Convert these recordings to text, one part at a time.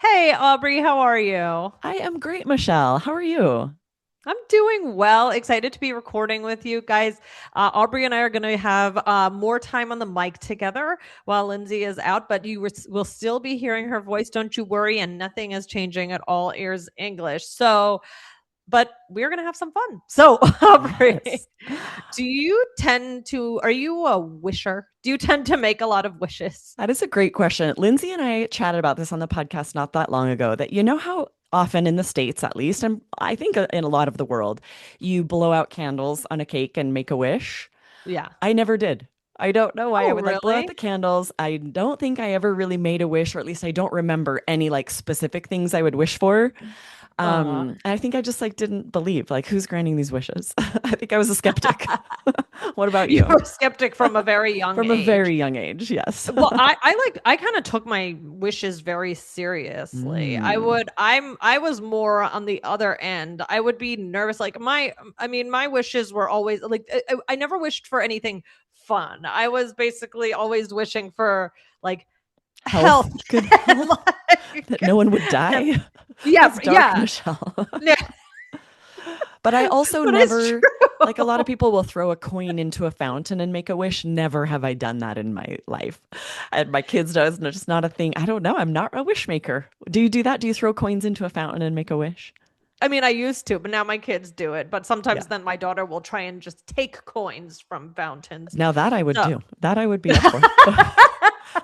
Hey, Aubrey, how are you? I am great, Michelle. How are you? I'm doing well. Excited to be recording with you guys. Aubrey and I are going to have more time on the mic together while Lindsay is out, but will still be hearing her voice. Don't you worry. And nothing is changing at all ears English. But we're going to have some fun. So, Aubrey, Yes. are you a wisher? Do you tend to make a lot of wishes? That is a great question. Lindsay and I chatted about this on the podcast not that long ago that you know how often in the States, at least, and I think in a lot of the world, you blow out candles on a cake and make a wish. Yeah. I never did. I don't know why I Oh, would like blow out really? the candles. I don't think I ever really made a wish, or at least I don't remember any like specific things I would wish for. Uh, I think I just like didn't believe like who's granting these wishes. I think I was a skeptic. What about you you? were skeptic from a very young From a age. very young age, yes. Well, I kind of took my wishes very seriously. Mm. I was more on the other end. I would be nervous. My wishes were always like I never wished for anything fun. I was basically always wishing for like Health, health good and health, like that no one would and die. yeah, That's dark, yeah. Michelle. Yeah, But I also but it's never, like a lot of true. people will throw a coin into a fountain and make a wish. Never have I done that in my life. And my kids does, and it's just not a thing. I don't know. I'm not a wish maker. Do you do that? Do you throw coins into a fountain and make a wish? I mean, I used to, but now my kids do it. But Yeah. sometimes then my daughter will try and just take coins from fountains. Now that I would So do. That I would be up for.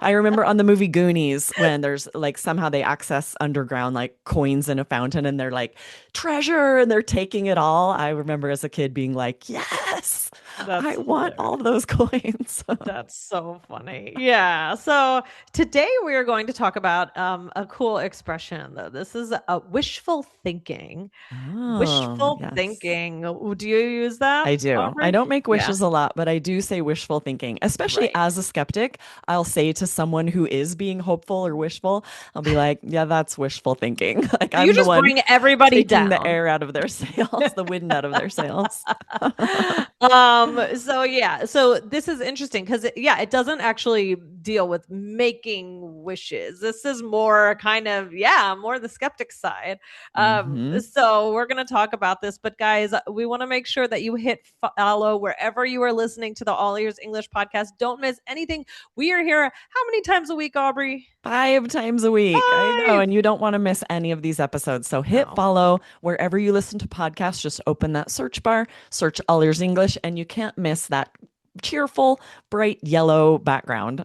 I remember on the movie Goonies when there's like somehow they access underground like coins in a fountain and they're like treasure and they're taking it all. I remember as a kid being like, yes, I that's want all hilarious. those coins. That's so funny. Yeah. So today we are going to talk about a cool expression, though. This is a wishful thinking. Oh, Wishful yes. thinking. Do you use that, I do. I Aubrey? don't make Yeah. wishes a lot, but I do say wishful thinking, especially Right. as a skeptic. I'll say to someone who is being hopeful or wishful, I'll be like, yeah, that's wishful thinking. Like You I'm the just one bring everybody taking the down. air out of their sails, the wind out of their sails. So this is interesting because it doesn't actually deal with making wishes. This is more kind of, more the skeptic side. Hmm. So we're going to talk about this, but guys, we want to make sure that you hit follow wherever you are listening to the All Ears English podcast. Don't miss anything. We are here how many times a week, Aubrey? 5 times a week. I know. 5. And you don't want to miss any of these episodes. So hit No. follow wherever you listen to podcasts. Just open that search bar, search All Ears English, and you can't miss that cheerful, bright yellow background.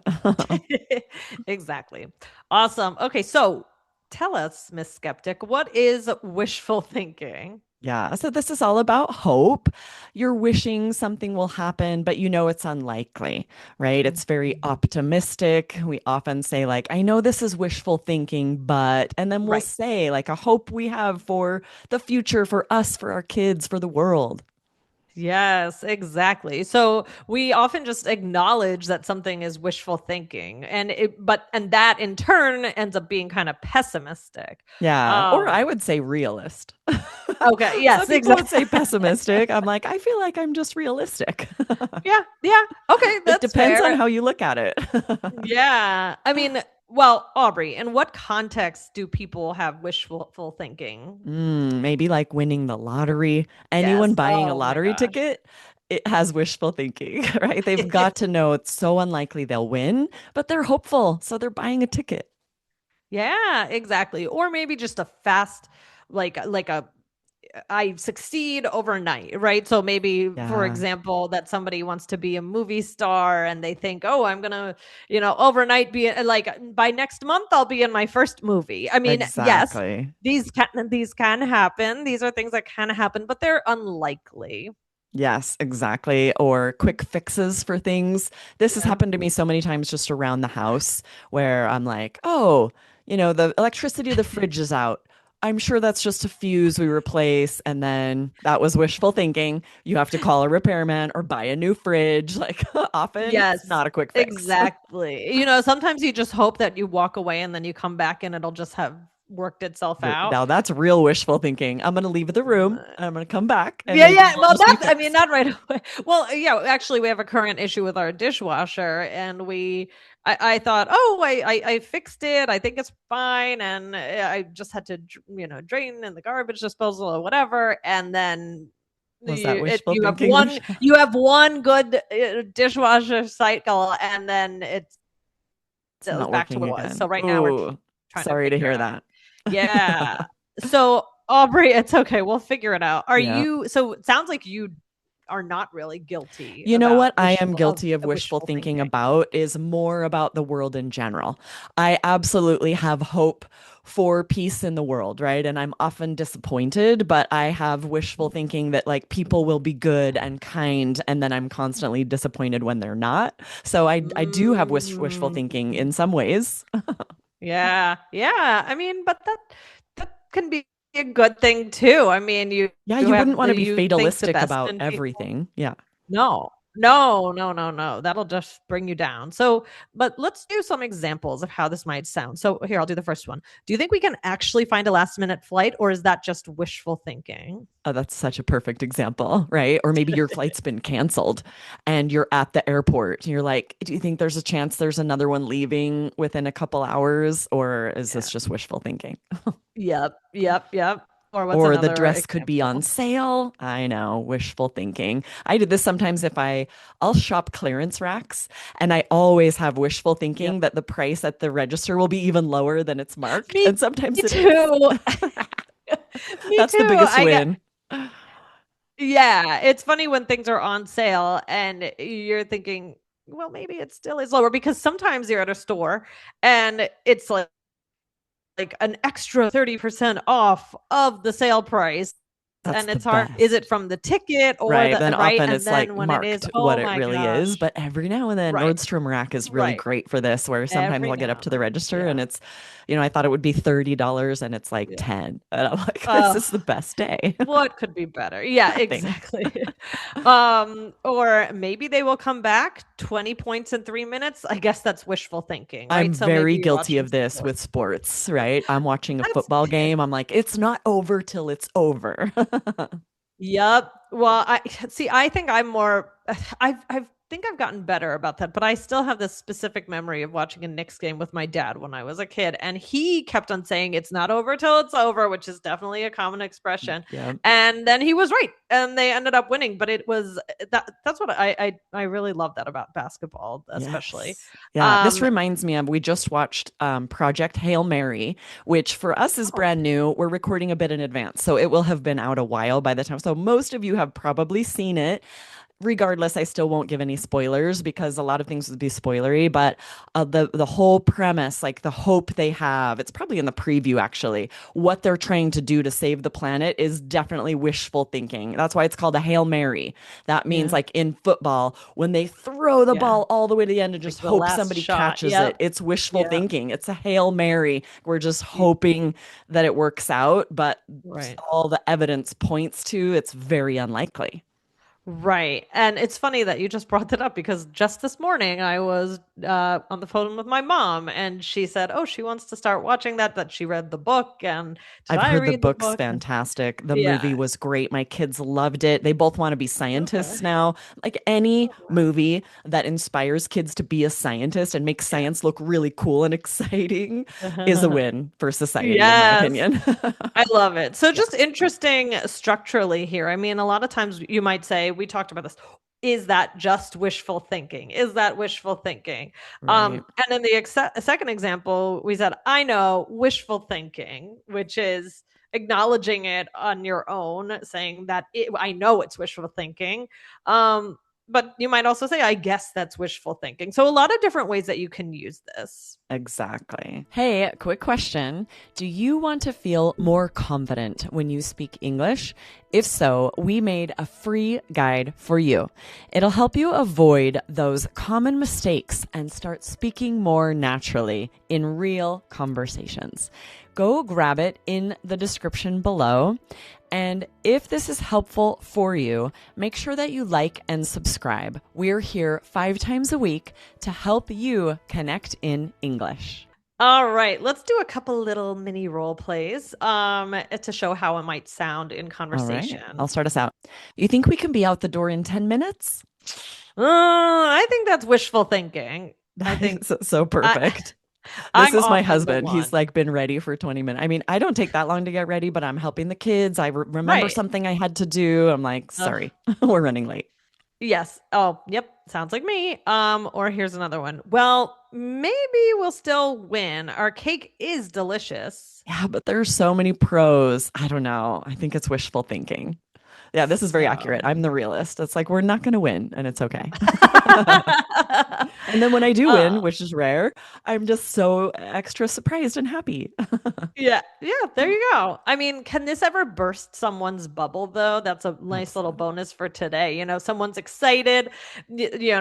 Exactly. Awesome. Okay, so tell us, Miss Skeptic, what is wishful thinking? Yeah. So this is all about hope. You're wishing something will happen, but you know it's unlikely, right? It's very Mhm. optimistic. We often say, like, I know this is wishful thinking, but, and then we'll Right. say, like, a hope we have for the future, for us, for our kids, for the world. Yes, exactly. So we often just acknowledge that something is wishful thinking, and that in turn ends up being kind of pessimistic. Yeah. Or I Um, would say realist. okay, Some yes, people would exactly. say pessimistic. I'm like, I feel like I'm just realistic. Yeah, yeah. Okay, It that's depends on fair. how you look at it. Yeah. I mean, well, Aubrey, in what context do people have wishful thinking? Maybe like winning the lottery. Anyone Yes. buying a Oh my lottery gosh. ticket, it has wishful thinking, right? They've got to know it's so unlikely they'll win, but they're hopeful, so they're buying a ticket. Yeah, exactly. Or maybe just a fast like a I succeed overnight, right? So maybe, for Yeah, example, that somebody wants to be a movie star and they think, "Oh, I'm going to, overnight be like by next month I'll be in my first movie." I mean, yes, exactly. these can happen. These are things that can happen, but they're unlikely. Yes, exactly. Or quick fixes for things. This has Yeah. happened to me so many times just around the house where I'm like, oh, the electricity of the fridge is out. I'm sure that's just a fuse we replace. And then that was wishful thinking. You have to call a repairman or buy a new fridge. Like often it's Yes, not a quick fix. exactly. Sometimes you just hope that you walk away and then you come back and it'll just have worked itself out. Now that's real wishful thinking. I'm going to leave the room. I'm going to come back and Yeah, maybe yeah. it'll Well, just be I mean, fixed. not right away. Well, yeah, actually, we have a current issue with our dishwasher, and I thought, oh, I fixed it. I think it's fine, and I just had to, drain in the garbage disposal or whatever, and then Was that wishful thinking, Michelle? you have one good dishwasher cycle, and then It's it was not back to working what it was. So again. right now we're Ooh, trying to sorry to figure hear out. that. Yeah. So Aubrey, it's okay. We'll figure it out. Yeah. So it sounds like you are not really guilty You know about what I am guilty of wishful wishful thinking thinking. about is more about the world in general. I absolutely have hope for peace in the world, right? And I'm often disappointed, but I have wishful thinking that like people will be good and kind, and then I'm constantly disappointed when they're not. So I do have wishful thinking Mm, in some ways. yeah, yeah. I mean, but that can be a good thing too. I mean, Yeah, you you wouldn't have want to be you think the fatalistic best about in people. everything. Yeah. No, no, no, no, no. That'll just bring you down. So, but let's do some examples of how this might sound. So, here, I'll do the first one. Do you think we can actually find a last minute flight, or is that just wishful thinking? Oh, that's such a perfect example, right? Or maybe your flight's been canceled and you're at the airport. You're like, do you think there's a chance there's another one leaving within a couple hours? Or is this Yeah. just wishful thinking? Yep. Yep. Yep. Or what's Or the another dress could be on example? sale. I know, wishful thinking. I did this sometimes if I'll shop clearance racks and I always have wishful Yep. thinking that the price at the register will be even lower than it's marked. Me And sometimes it is. too. Me That's the too. biggest win. Yeah, it's funny when things are on sale and you're thinking, well, maybe it still is lower because sometimes you're at a store and it's like an extra 30% off of the sale price. That's And the it's hard. Is it best. from the ticket or Right. the Then right? often And it's like then when it is, marked what oh it my really is. gosh. But every now and then, Right. Nordstrom Rack is really Right. great for this, where sometimes Every I'll get now up and to the then. register and Yeah. it's, I thought it would be $30 and it's like Yeah. 10. And I'm like, this Uh, is the best day. what could be better? Yeah, Nothing. exactly. Or maybe they will come back 20 points in 3 minutes. I guess that's wishful thinking, I'm right? So maybe very you're guilty watching of this with sports. sports, right? I'm watching a That's football game. I'm like, it's not over till it's over. Yep. Well, I see. I think I'm more. I think I've gotten better about that, but I still have this specific memory of watching a Knicks game with my dad when I was a kid, and he kept on saying it's not over till it's over, which is definitely a common expression. Yeah. And then he was right, and they ended up winning. But it was that's what I really love that about basketball, especially. Yes. Yeah. This Um. reminds me of we just watched Project Hail Mary, which for us is Oh, brand new. We're recording a bit in advance, so it will have been out a while by the time. So most of you have probably seen it. Regardless, I still won't give any spoilers because a lot of things would be spoilery. But the whole premise, like the hope they have, it's probably in the preview actually. What they're trying to do to save the planet is definitely wishful thinking. That's why it's called a Hail Mary. That means yeah. like in football, when they throw the Yeah. ball all the way to the end and Like just the hope last somebody shot. catches it, Yep. it's wishful Yep. thinking. It's a Hail Mary. We're just y- hoping that it works out, but Right. all the evidence points to it's very unlikely. Right. And it's funny that you just brought that up because just this morning I was on the phone with my mom and she said, oh, she wants to start watching that she read the book. And did I've I heard the read the book's book? fantastic. The Yeah. movie was great. My kids loved it. They both want to be scientists Okay. now. Like any movie that inspires kids to be a scientist and makes Yeah. science look really cool and exciting is a win for society, in my Yes. opinion. I love it. So Yeah, just interesting structurally here. I mean, a lot of times you might say, we talked about this. Is that just wishful thinking? Is that wishful thinking? right. And in the second example, we said, I know wishful thinking, which is acknowledging it on your own, saying that I know it's wishful thinking. But you might also say, I guess that's wishful thinking. So a lot of different ways that you can use this. Exactly. Hey, quick question. Do you want to feel more confident when you speak English? If so, we made a free guide for you. It'll help you avoid those common mistakes and start speaking more naturally in real conversations. Go grab it in the description below. And if this is helpful for you, make sure that you like and subscribe. We're here 5 times a week to help you connect in English. All right, let's do a couple little mini role plays to show how it might sound in All right, conversation. I'll start us out. You think we can be out the door in 10 minutes? I think that's wishful thinking. I That is think so I perfect. This I'm is my often the husband. He's one. like been ready for 20 minutes. I mean, I don't take that long to get ready, but I'm helping the kids. I remember Right. something I had to do. I'm like, Ugh. sorry, we're running late. Yes. Oh, yep. Sounds like me. Or here's another one. Well, maybe we'll still win. Our cake is delicious. Yeah, but there's so many pros. I don't know. I think it's wishful thinking. Yeah, this is very accurate. So I'm the realist. It's like we're not going to win, and it's okay. And then when I do uh win, which is rare, I'm just so extra surprised and happy. yeah, yeah, there you go. I mean, can this ever burst someone's bubble though? That's a nice little Absolutely. bonus for today. Someone's excited.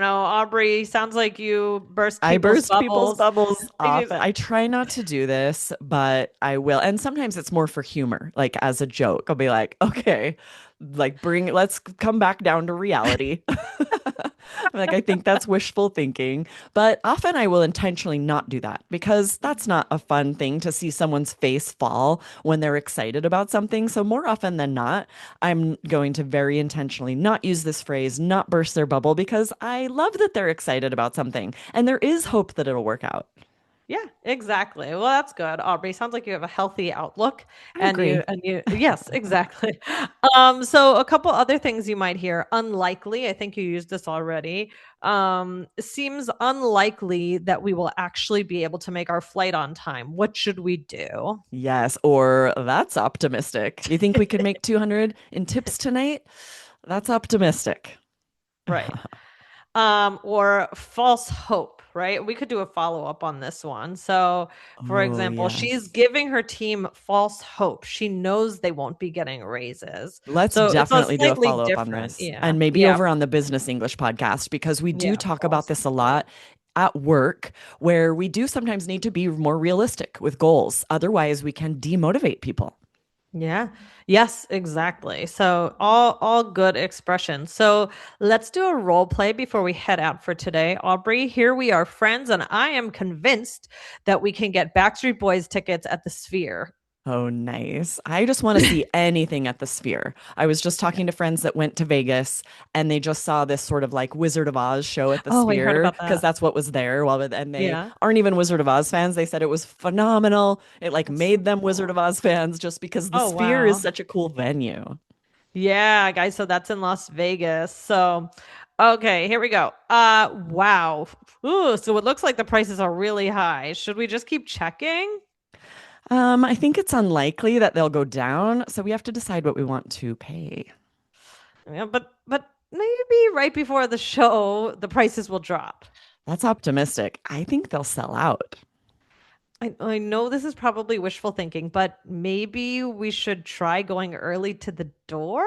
Aubrey, sounds like you burst I people's burst people's bubbles. bubbles It is- often. I try not to do this, but I will. And sometimes it's more for humor, like as a joke. I'll be like, okay, let's come back down to reality. Like, I think that's wishful thinking. But often I will intentionally not do that because that's not a fun thing to see someone's face fall when they're excited about something. So, more often than not, I'm going to very intentionally not use this phrase, not burst their bubble because I love that they're excited about something and there is hope that it'll work out. Yeah, exactly. Well, that's good, Aubrey. Sounds like you have a healthy outlook I agree. and you yes, exactly. So a couple other things you might hear. Unlikely, I think you used this already. Seems unlikely that we will actually be able to make our flight on time. What should we do? Yes, or that's optimistic. You think we can make 200 in tips tonight? That's optimistic. Right. Or false hope, right? We could do a follow-up on this one. So, for Oh, example, she's yes. giving her team false hope. She knows they won't be getting raises. Let's So it's a definitely do a slightly follow up on different. this Yeah. and maybe Yeah. over on the Business English podcast because we do Yeah. talk about False this a hope. lot at work where we do sometimes need to be more realistic with goals. Otherwise, we can demotivate people. Yeah. Yes, exactly. So all good expressions. So let's do a role play before we head out for today. Aubrey, here we are friends, and I am convinced that we can get Backstreet Boys tickets at the Sphere. Oh, nice. I just want to see anything at the Sphere. I was just talking to friends that went to Vegas and they just saw this sort of like Wizard of Oz show at the Oh, I heard Sphere about because that. that's what was there. And they Yeah. aren't even Wizard of Oz fans. They said it was phenomenal. It like That's so made them Wizard cool. of Oz fans just because the Oh, Sphere is wow. such a cool venue. Yeah, guys, so that's in Las Vegas. So, okay, here we go. Wow. Ooh, so it looks like the prices are really high. Should we just keep checking? I think it's unlikely that they'll go down, so we have to decide what we want to pay. Yeah, but maybe right before the show, the prices will drop. That's optimistic. I think they'll sell out. I know this is probably wishful thinking, but maybe we should try going early to the door?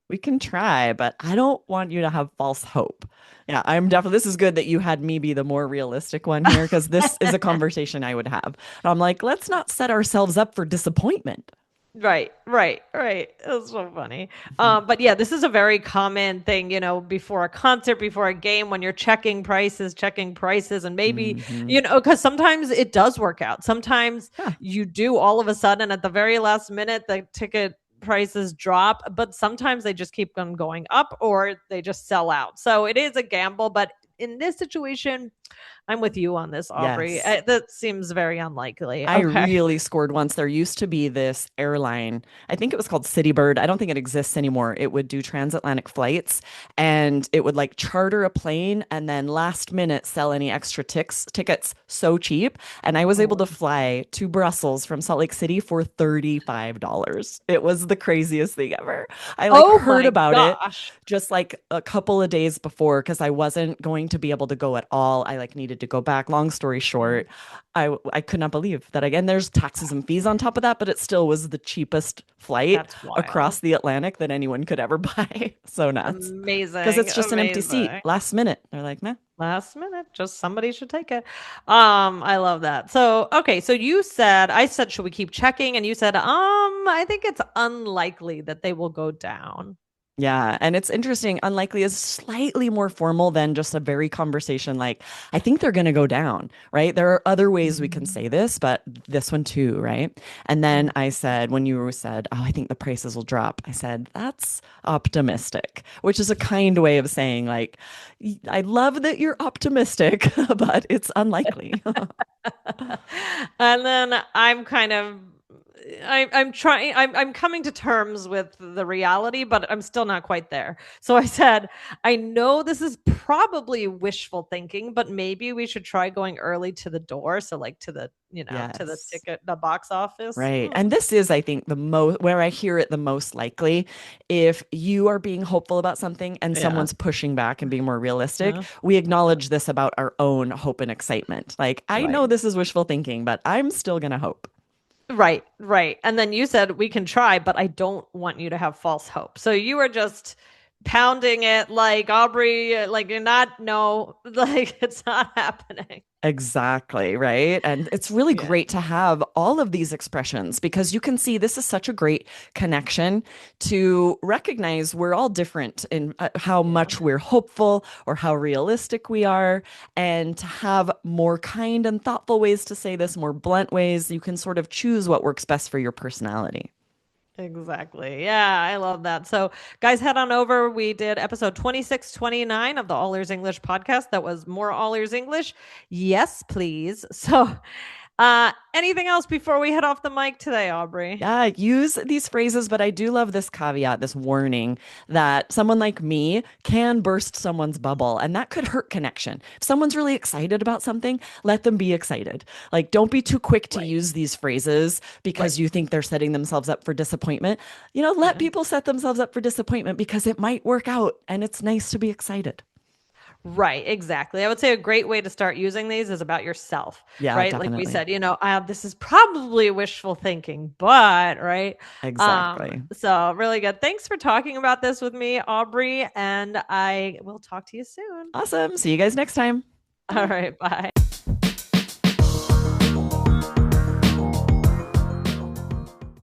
We can try, but I don't want you to have false hope. Yeah, I'm definitely, this is good that you had me be the more realistic one here because this is a conversation I would have. And I'm like, let's not set ourselves up for disappointment. Right, right, right. That's so funny. But yeah, this is a very common thing, before a concert, before a game, when you're checking prices, and maybe, Hmm. because sometimes it does work out. Sometimes Yeah. you do all of a sudden at the very last minute, the ticket prices drop, but sometimes they just keep on going up or they just sell out. So it is a gamble, but in this situation, I'm with you on this, Aubrey. Yes. That seems very unlikely. I Okay. really scored once. There used to be this airline, I think it was called Citybird. I don't think it exists anymore. It would do transatlantic flights and it would like charter a plane and then last minute sell any extra tickets so cheap. And I was able to fly to Brussels from Salt Lake City for $35. It was the craziest thing ever. I like Oh heard my about it gosh. just like a couple of days before because I wasn't going to be able to go at all. I like needed to go back. Long story Yeah. short, I could not believe that again. There's taxes and fees on top of that, but it still was the cheapest flight That's wild. across the Atlantic that anyone could ever buy. So nuts. Because Amazing. it's just an empty seat, Amazing. last minute. They're like, nah. Last minute, just somebody should take it. I love that. So, okay, so I said, should we keep checking? And you said, I think it's unlikely that they will go down. Yeah, and it's interesting. Unlikely is slightly more formal than just a very conversation like, I think they're going to go down, right? There are other ways we can Mhm. say this, but this one too, right? And then Mhm. I said, when you said, oh, I think the prices will drop, I said, that's optimistic, which is a kind way of saying, like, I love that you're optimistic, but it's unlikely. And then I'm kind of I'm trying I'm coming to terms with the reality, but I'm still not quite there. So I said, I know this is probably wishful thinking, but maybe we should try going early to the door. So like to the, to the Yes. ticket, the box office. Right. And this is, I think, the most where I hear it the most likely. If you are being hopeful about something and Yeah. someone's pushing back and being more realistic, Yeah. we acknowledge this about our own hope and excitement. Like, I Right. know this is wishful thinking, but I'm still going to hope. Right, right. And then you said we can try, but I don't want you to have false hope. So you were just pounding it like Aubrey, like you're not, no, like it's not happening. Exactly, right? And it's really Yeah. great to have all of these expressions because you can see this is such a great connection to recognize we're all different in how Yeah. much we're hopeful or how realistic we are, and to have more kind and thoughtful ways to say this, more blunt ways. You can sort of choose what works best for your personality. Exactly. Yeah, I love that. So, guys, head on over. We did episode 26, 29 of the All Ears English podcast. That was more All Ears English. Yes, please. So, anything else before we head off the mic today, Aubrey? Yeah, use these phrases, but I do love this caveat, this warning that someone like me can burst someone's bubble, and that could hurt connection. If someone's really excited about something, let them be excited. Like, don't be too quick to Right. use these phrases Right. because you think they're setting themselves up for disappointment. Let Yeah. people set themselves up for disappointment because it might work out, and it's nice to be excited. Right, exactly. I would say a great way to start using these is about yourself, Yeah, right? Like we definitely. said, this is probably wishful thinking, but right. Exactly. So really good. Thanks for talking about this with me, Aubrey, and I will talk to you soon. Awesome. See you guys next time. All Bye. right, bye.